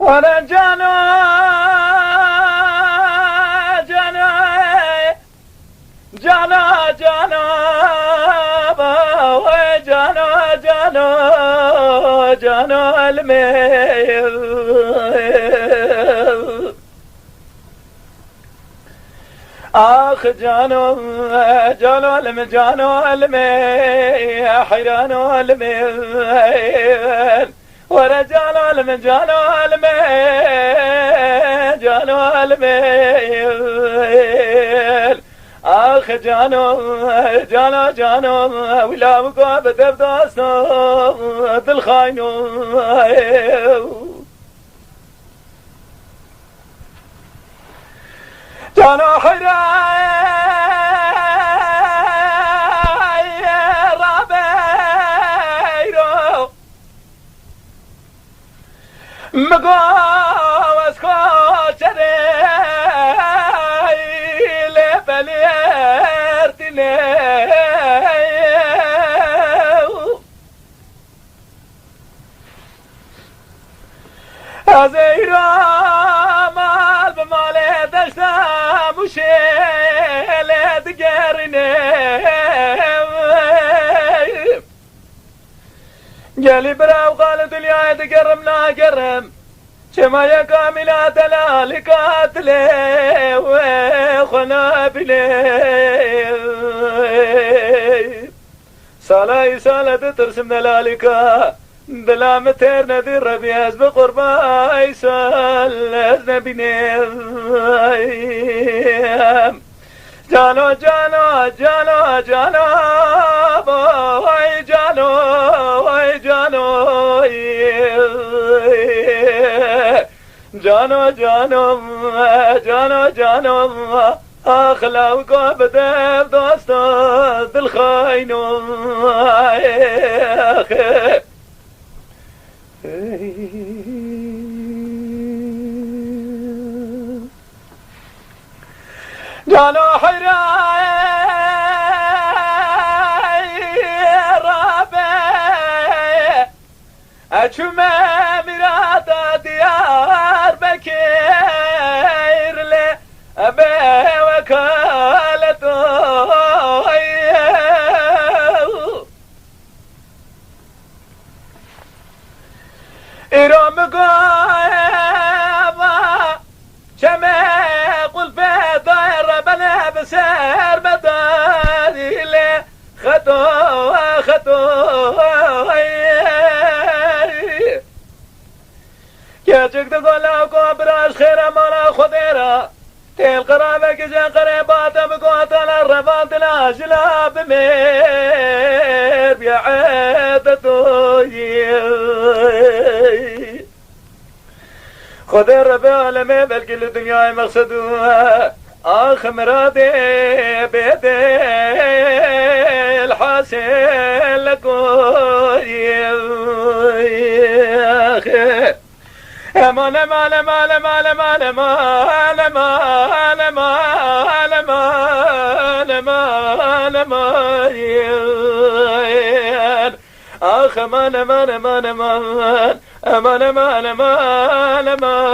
وانا جانا جانا جانا جانا جانا جانا جانا الميل آخ جانو جانو جانو المي حيرانو الميل ورجال جانو المي جانو الميل آخ جانو جانو جانو ولا وقاب دبداسو بالخاينو جانو حراي رابيرو مقاوس خوشري لبليرتني هزيرا مال بمالي دشتا مشيلة تقرني قالي برا وقالت اليا تقرم لا قرم شما يا كاملة تلالكات لي وخنا بلي صلاة سالة ترسم دلالكا بلا متر نذير ربيز بقربا يسال نبينيم جانو جانو جانو جانو واي جانو واي جانو جانو جانو جانو جانو أخلاقه بدل دوسته بالخاينو جانو حراي رابي أشوما مرادا ديار بكير لي أبي وكالته إرام قايبا شميق البيت داير بنا بسير بداري لي خطو خطو يا جك تقول لكم براش خير مالا خديرا تيل قرابة كجا قريبات بقوتل الرفات الأجلاب مير بيعادتو خذ الربيع لمي بالكل الدنيا مقصدوها آخ مرادي بيدي الحاسين لكوي آخي امان امان امان امان امان امان امان امان امان امان امان آخ امان امان امان امان امان امان امان امان امان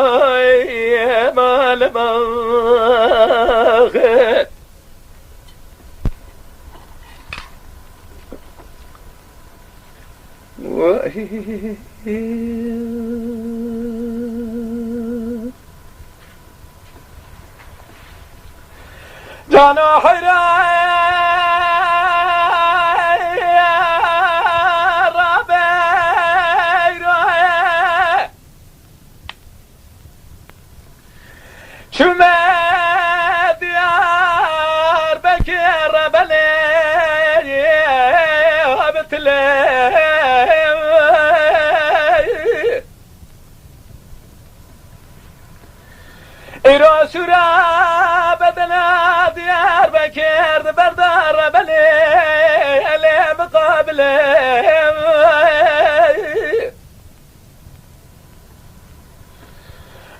جانو حراي رابيرو شما ديار بكير بلي وبتلي إيرو سورا بدنا ديار بكير بردار بلي اللي مقابله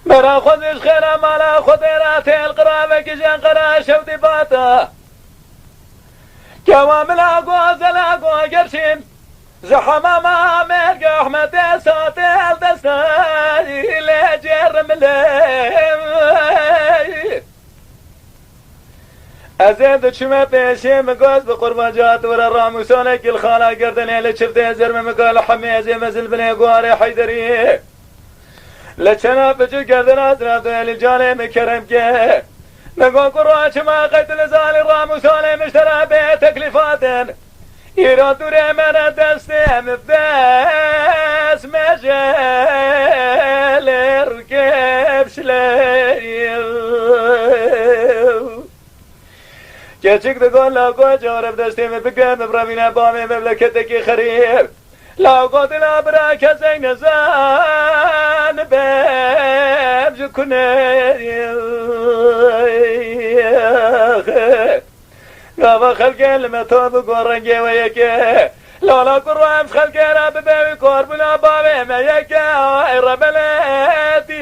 مرا خذش خير مالا خذيرات القرابة كجان قرا شودي باتا كوامل اقوى زلاقوى قرشين زحمة ما ملقى احمد ساتي الدستاني لجي رملي ازيد شما پیشی مگاز بقربان جات ور راموسانه کل خالا گردنه لچفته زرم مگال حمیزی مزل بنی گواره حیدری لچنا بجو گردن ازرات ولی جانه مکرم که نگو قرآن شما قتل زال راموسانه مشترى به تکلیفاتن ایران دوره من دسته مفدس مجال رکب شلیم كيشك تقول لا قوة جورب دستي مبقى مبرمين بامي مملكتك خريب لا قوة لا براك زين زان باب جكني قام خلق المتوب قرنجي ويكي لا قرام خلق راب بابي قربنا بابي ما يكي رب الاتي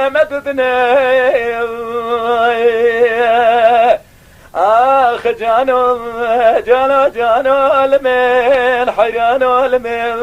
متدني آخ جانو المين حيرانو المين